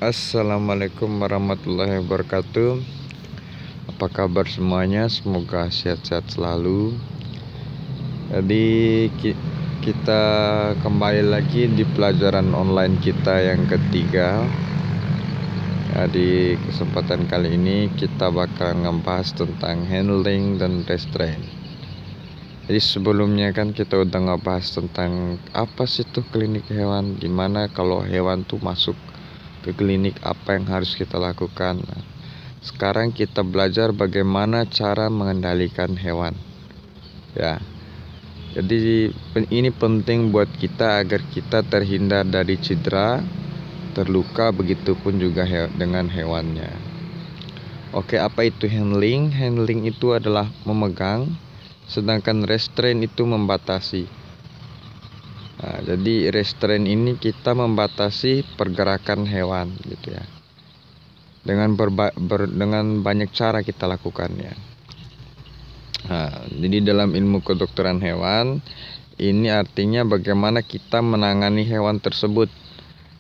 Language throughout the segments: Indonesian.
Assalamualaikum warahmatullahi wabarakatuh. Apa kabar semuanya? Semoga sehat-sehat selalu. Jadi kita kembali lagi di pelajaran online kita yang ketiga. Di kesempatan kali ini kita bakal ngebahas tentang handling dan restraint. Jadi sebelumnya kan kita udah ngebahas tentang apa sih tuh klinik hewan, gimana kalau hewan tuh masuk ke klinik, apa yang harus kita lakukan. Sekarang kita belajar bagaimana cara mengendalikan hewan. Ya, jadi ini penting buat kita agar kita terhindar dari cedera, terluka, begitupun juga dengan hewannya. Oke, apa itu handling? Handling itu adalah memegang, sedangkan restraint itu membatasi. Nah, jadi restraint ini kita membatasi pergerakan hewan gitu ya. Dengan banyak cara kita lakukannya. Nah, jadi dalam ilmu kedokteran hewan ini artinya bagaimana kita menangani hewan tersebut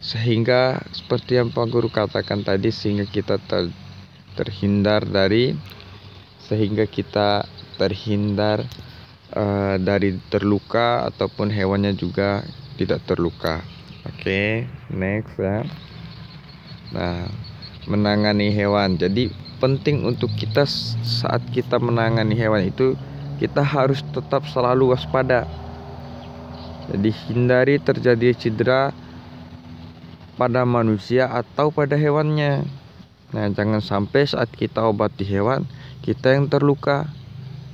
sehingga seperti yang Pak Guru katakan tadi, sehingga kita terhindar dari terluka ataupun hewannya juga tidak terluka. Oke, next ya. Nah, menangani hewan. Jadi penting untuk kita saat kita menangani hewan itu kita harus tetap selalu waspada. Jadi hindari terjadi cedera pada manusia atau pada hewannya. Nah, jangan sampai saat kita obati hewan kita yang terluka.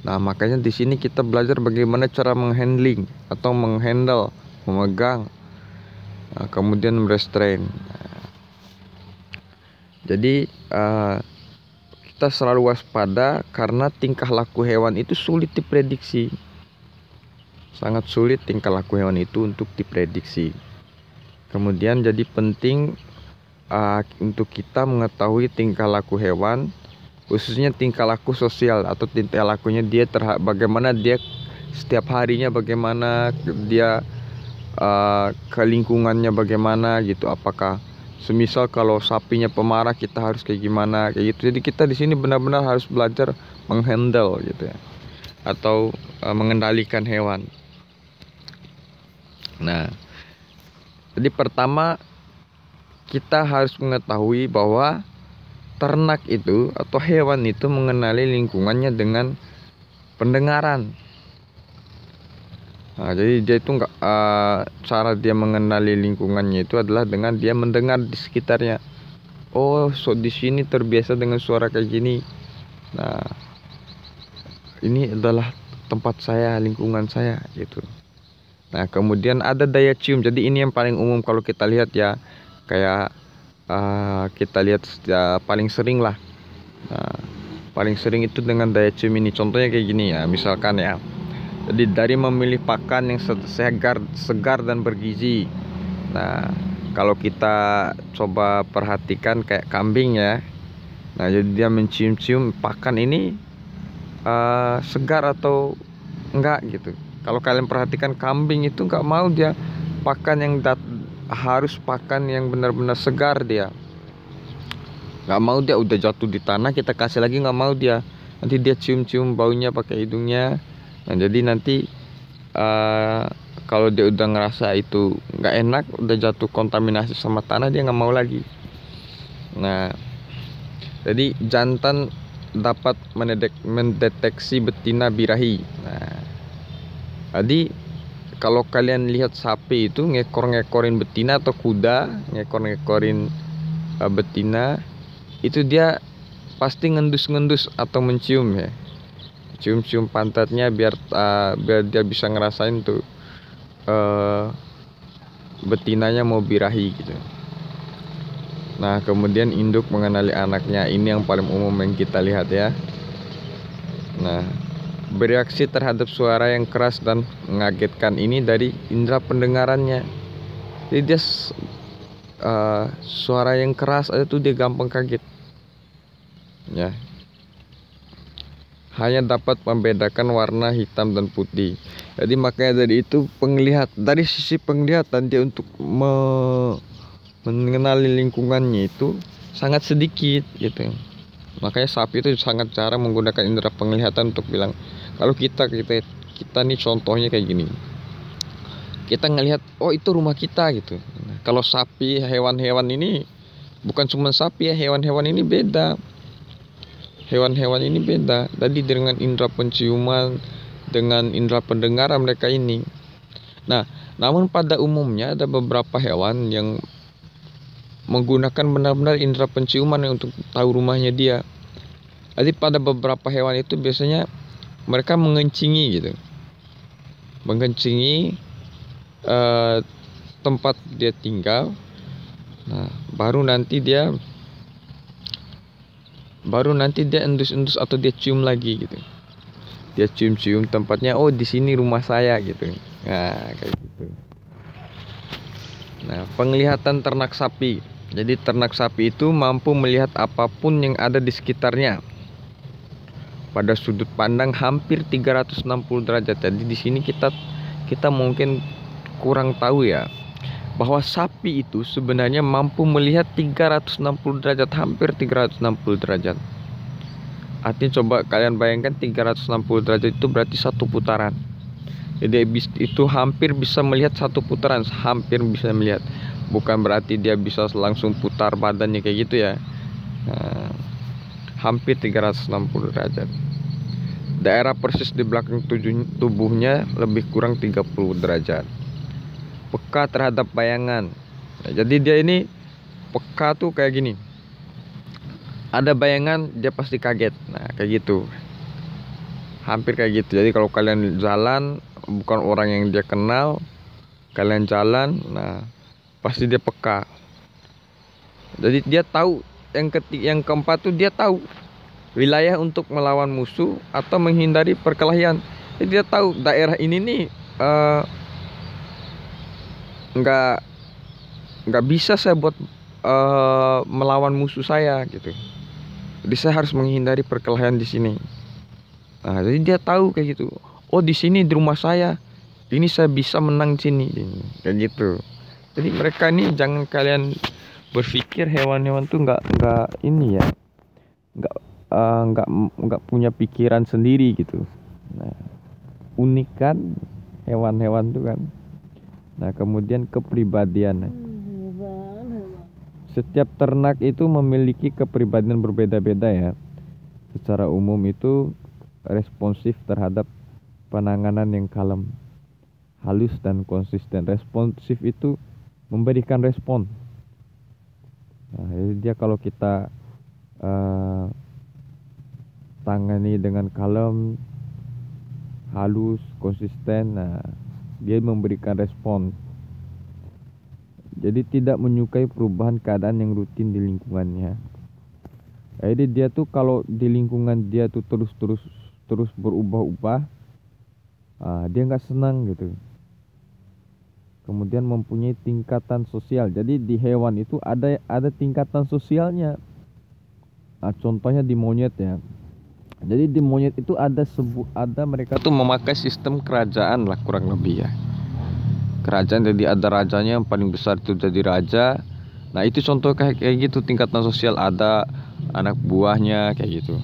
Nah, makanya di sini kita belajar bagaimana cara menghandling atau menghandle, memegang, kemudian merestrain. Jadi kita selalu waspada karena tingkah laku hewan itu sulit diprediksi. Sangat sulit tingkah laku hewan itu untuk diprediksi. Kemudian jadi penting untuk kita mengetahui tingkah laku hewan, khususnya tingkah laku sosial atau tingkah lakunya dia bagaimana dia setiap harinya, bagaimana dia ke lingkungannya bagaimana gitu. Apakah semisal kalau sapinya pemarah kita harus kayak gimana kayak gitu. Jadi kita di sini benar-benar harus belajar menghandle gitu ya, atau mengendalikan hewan. Nah, jadi pertama kita harus mengetahui bahwa ternak itu atau hewan itu mengenali lingkungannya dengan pendengaran. Nah, jadi dia itu cara dia mengenali lingkungannya itu adalah dengan dia mendengar di sekitarnya. Oh, di sini terbiasa dengan suara kayak gini. Nah, ini adalah tempat saya, lingkungan saya gitu. Nah, kemudian ada daya cium. Jadi ini yang paling umum kalau kita lihat ya, kayak kita lihat paling sering lah. Nah, paling sering itu dengan daya cium ini. Contohnya kayak gini ya, misalkan ya. Jadi dari memilih pakan yang segar dan bergizi. Nah, kalau kita coba perhatikan kayak kambing ya. Nah, jadi dia mencium-cium pakan ini segar atau enggak gitu. Kalau kalian perhatikan kambing itu nggak mau dia pakan yang harus pakan yang benar-benar segar, dia nggak mau. Dia udah jatuh di tanah kita kasih lagi nggak mau dia. Nanti dia cium-cium baunya pakai hidungnya. Nah, jadi nanti kalau dia udah ngerasa itu nggak enak, udah jatuh kontaminasi sama tanah, dia nggak mau lagi. Nah, jadi jantan dapat mendeteksi betina birahi. Nah, jadi kalau kalian lihat sapi itu ngekor-ngekorin betina atau kuda ngekor-ngekorin betina, itu dia pasti ngendus-ngendus atau mencium ya. Cium-cium pantatnya biar dia bisa ngerasain tuh betinanya mau birahi gitu. Nah, kemudian induk mengenali anaknya. Ini yang paling umum yang kita lihat ya. Nah, bereaksi terhadap suara yang keras dan mengagetkan ini dari indera pendengarannya. Jadi dia suara yang keras aja tuh dia gampang kaget ya. Hanya dapat membedakan warna hitam dan putih. Jadi makanya dari itu dari sisi penglihatan dia untuk mengenali lingkungannya itu sangat sedikit gitu. Makanya sapi itu sangat jarang menggunakan indera penglihatan untuk bilang. Kalau kita nih contohnya kayak gini. Kita ngelihat, oh itu rumah kita gitu. Nah, kalau sapi, hewan-hewan ini bukan cuma sapi ya, hewan-hewan ini beda. Hewan-hewan ini beda. Jadi dengan indera penciuman, dengan indera pendengaran mereka ini. Nah, namun pada umumnya ada beberapa hewan yang menggunakan benar-benar indera penciuman untuk tahu rumahnya dia. Jadi pada beberapa hewan itu biasanya mereka mengencingi gitu. Mengencingi tempat dia tinggal. Nah, baru nanti dia endus-endus atau dia cium lagi gitu. Dia cium-cium tempatnya, oh di sini rumah saya gitu. Nah, kayak gitu. Nah, penglihatan ternak sapi. Jadi ternak sapi itu mampu melihat apapun yang ada di sekitarnya pada sudut pandang hampir 360 derajat. Jadi di sini kita mungkin kurang tahu ya, bahwa sapi itu sebenarnya mampu melihat 360 derajat, hampir 360 derajat. Artinya coba kalian bayangkan 360 derajat itu berarti satu putaran. Jadi itu hampir bisa melihat satu putaran, hampir bisa melihat. Bukan berarti dia bisa langsung putar badannya kayak gitu ya. Nah, hampir 360 derajat. Daerah persis di belakang tubuhnya lebih kurang 30 derajat. Peka terhadap bayangan. Nah, jadi dia ini peka tuh kayak gini. Ada bayangan dia pasti kaget. Nah, kayak gitu. Hampir kayak gitu. Jadi kalau kalian jalan bukan orang yang dia kenal, kalian jalan, nah pasti dia peka. Jadi dia tahu yang keempat tuh dia tahu wilayah untuk melawan musuh atau menghindari perkelahian. Jadi dia tahu daerah ini nih nggak bisa saya buat melawan musuh saya gitu. Jadi saya harus menghindari perkelahian di sini. Nah, jadi dia tahu kayak gitu. Oh di sini di rumah saya, ini saya bisa menang di sini, kayak gitu. Jadi mereka ini jangan kalian berpikir hewan-hewan tuh nggak ini ya, nggak punya pikiran sendiri gitu. Nah, unik kan hewan-hewan tuh kan. Nah, kemudian kepribadian. Setiap ternak itu memiliki kepribadian berbeda-beda ya. Secara umum itu responsif terhadap penanganan yang kalem, halus dan konsisten. Responsif itu memberikan respon. Nah, jadi dia kalau kita tangani dengan kalem, halus, konsisten, nah dia memberikan respon. Jadi tidak menyukai perubahan keadaan yang rutin di lingkungannya. Jadi dia tuh kalau di lingkungan dia tuh terus berubah-ubah, dia nggak senang gitu. Kemudian mempunyai tingkatan sosial. Jadi di hewan itu ada tingkatan sosialnya. Nah, contohnya di monyet ya. Jadi di monyet itu ada mereka tuh memakai sistem kerajaan lah kurang lebih ya. Kerajaan, jadi ada rajanya yang paling besar itu jadi raja. Nah itu contoh kayak gitu tingkatan sosial, ada anak buahnya kayak gitu.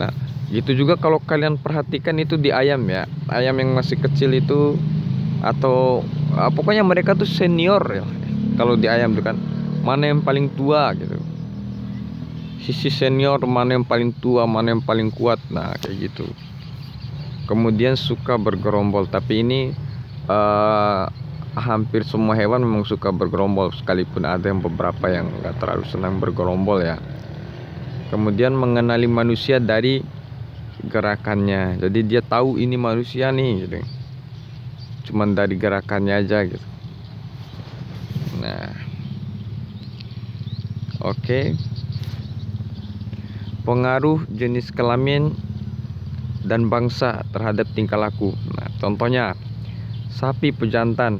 Nah gitu juga kalau kalian perhatikan itu di ayam ya. Ayam yang masih kecil itu atau pokoknya mereka tuh senior ya. Kalau di ayam tuh kan mana yang paling tua gitu. Sisi senior mana yang paling tua, mana yang paling kuat. Nah kayak gitu. Kemudian suka bergerombol. Tapi ini hampir semua hewan memang suka bergerombol, sekalipun ada yang beberapa yang nggak terlalu senang bergerombol ya. Kemudian mengenali manusia dari gerakannya. Jadi dia tahu ini manusia nih gitu. Cuman dari gerakannya aja gitu. Nah, oke. Pengaruh jenis kelamin dan bangsa terhadap tingkah laku. Nah, contohnya sapi pejantan,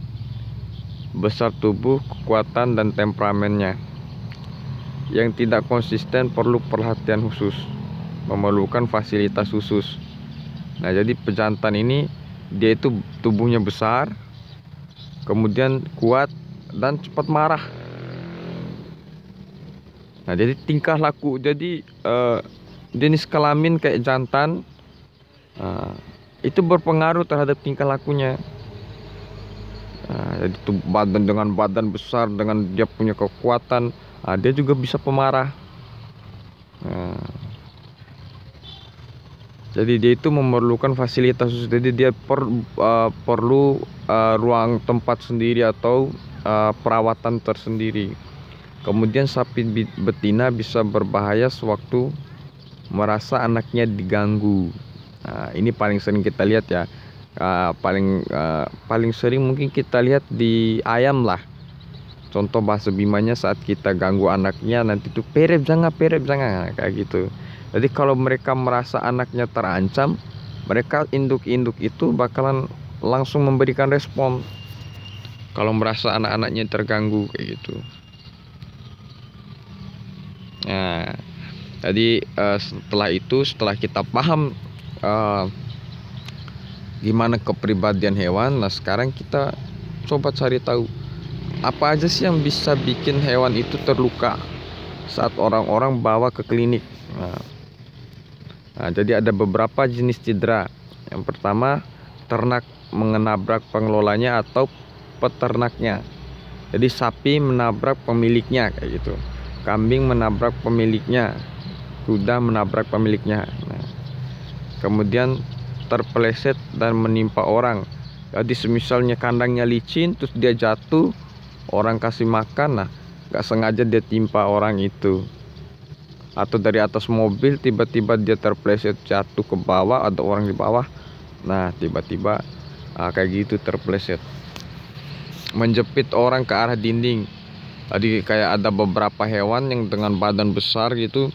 besar tubuh, kekuatan dan temperamennya. Yang tidak konsisten perlu perhatian khusus, memerlukan fasilitas khusus. Nah, jadi pejantan ini dia itu tubuhnya besar, kemudian kuat dan cepat marah. Nah, jadi tingkah laku, jadi jenis kelamin kayak jantan itu berpengaruh terhadap tingkah lakunya. Jadi tuh dengan badan besar, dengan dia punya kekuatan, dia juga bisa pemarah. Jadi dia itu memerlukan fasilitas khusus. Jadi dia perlu ruang tempat sendiri atau perawatan tersendiri. Kemudian sapi betina bisa berbahaya sewaktu merasa anaknya diganggu. Nah, ini paling sering kita lihat ya. Paling sering mungkin kita lihat di ayam lah. Contoh bahasa Bimanya, saat kita ganggu anaknya nanti tuh perep jangan kayak gitu. Jadi kalau mereka merasa anaknya terancam, mereka induk-induk itu bakalan langsung memberikan respon kalau merasa anak-anaknya terganggu kayak gitu. Nah, jadi setelah kita paham gimana kepribadian hewan, nah sekarang kita coba cari tahu apa aja sih yang bisa bikin hewan itu terluka saat orang-orang bawa ke klinik. Nah, jadi ada beberapa jenis cedera. Yang pertama, ternak menabrak pengelolanya atau peternaknya. Jadi sapi menabrak pemiliknya kayak gitu, kambing menabrak pemiliknya, kuda menabrak pemiliknya. Nah, kemudian terpeleset dan menimpa orang. Jadi semisalnya kandangnya licin, terus dia jatuh, orang kasih makan, nah gak sengaja dia timpa orang itu. Atau dari atas mobil tiba-tiba dia terpeleset jatuh ke bawah, ada orang di bawah, nah tiba-tiba kayak gitu terpeleset. Menjepit orang ke arah dinding. Tadi kayak ada beberapa hewan yang dengan badan besar gitu,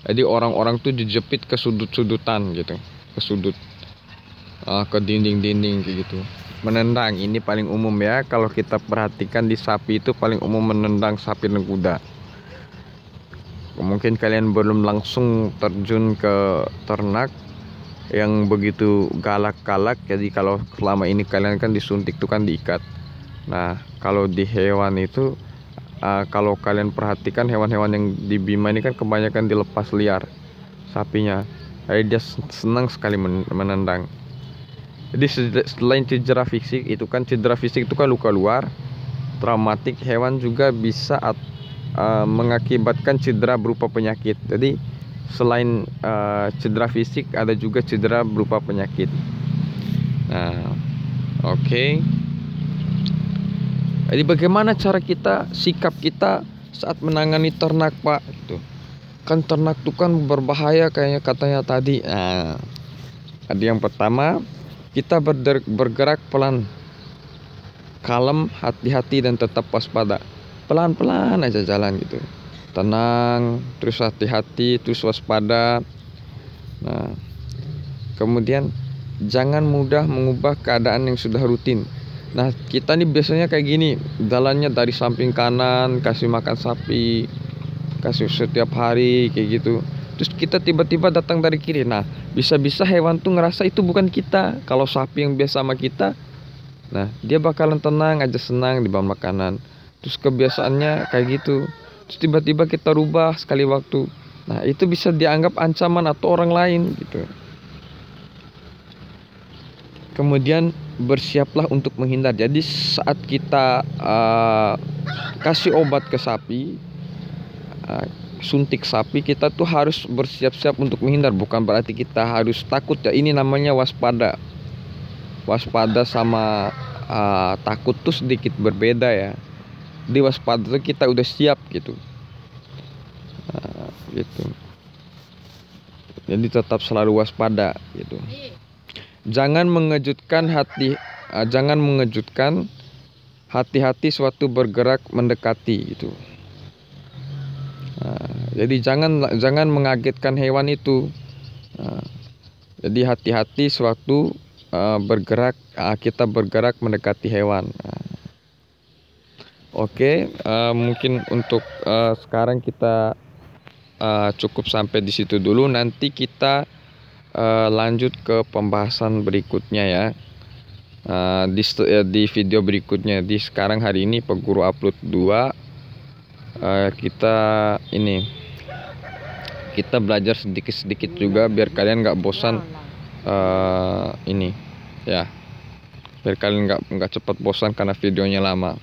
jadi orang-orang tuh dijepit ke sudut-sudutan gitu, ke sudut, ke dinding-dinding kayak gitu. Menendang, ini paling umum ya. Kalau kita perhatikan di sapi itu paling umum menendang sapi dan kuda. Mungkin kalian belum langsung terjun ke ternak yang begitu galak-galak, jadi kalau selama ini kalian kan disuntik tuh kan diikat. Nah, kalau di hewan itu kalau kalian perhatikan hewan-hewan yang di Bima ini kan kebanyakan dilepas liar sapinya. Jadi dia senang sekali menendang. Jadi selain cedera fisik itu kan, cedera fisik itu kan luka luar, traumatik, hewan juga bisa mengakibatkan cedera berupa penyakit. Jadi selain cedera fisik ada juga cedera berupa penyakit. Nah, oke. Jadi bagaimana cara kita, sikap kita saat menangani ternak, Pak? Gitu. Kan ternak itu kan berbahaya kayaknya katanya tadi. Nah, tadi yang pertama, kita bergerak pelan, kalem, hati-hati dan tetap waspada. Pelan-pelan aja jalan gitu, tenang, terus hati-hati, terus waspada. Nah, kemudian jangan mudah mengubah keadaan yang sudah rutin. Nah, kita nih biasanya kayak gini, jalannya dari samping kanan, kasih makan sapi, kasih setiap hari kayak gitu. Terus kita tiba-tiba datang dari kiri. Nah, bisa-bisa hewan tuh ngerasa itu bukan kita. Kalau sapi yang biasa sama kita, nah dia bakalan tenang aja, senang di bawah makanan. Terus kebiasaannya kayak gitu. Terus tiba-tiba kita rubah sekali waktu. Nah, itu bisa dianggap ancaman atau orang lain gitu. Kemudian bersiaplah untuk menghindar. Jadi saat kita kasih obat ke sapi, suntik sapi, kita tuh harus bersiap-siap untuk menghindar. Bukan berarti kita harus takut ya. Ini namanya waspada. Waspada sama takut tuh sedikit berbeda ya. Di waspada tuh kita udah siap gitu. Gitu. Jadi tetap selalu waspada gitu. Jangan mengejutkan hati-hati suatu bergerak mendekati gitu. Jadi jangan mengagetkan hewan itu. Jadi hati-hati sewaktu kita bergerak mendekati hewan. Oke, mungkin untuk sekarang kita cukup sampai di situ dulu. Nanti kita lanjut ke pembahasan berikutnya ya. Di video berikutnya. Di sekarang hari ini Pak Guru upload 2. kita ini kita belajar sedikit-sedikit juga biar kalian nggak bosan ini ya, biar kalian nggak cepat bosan karena videonya lama.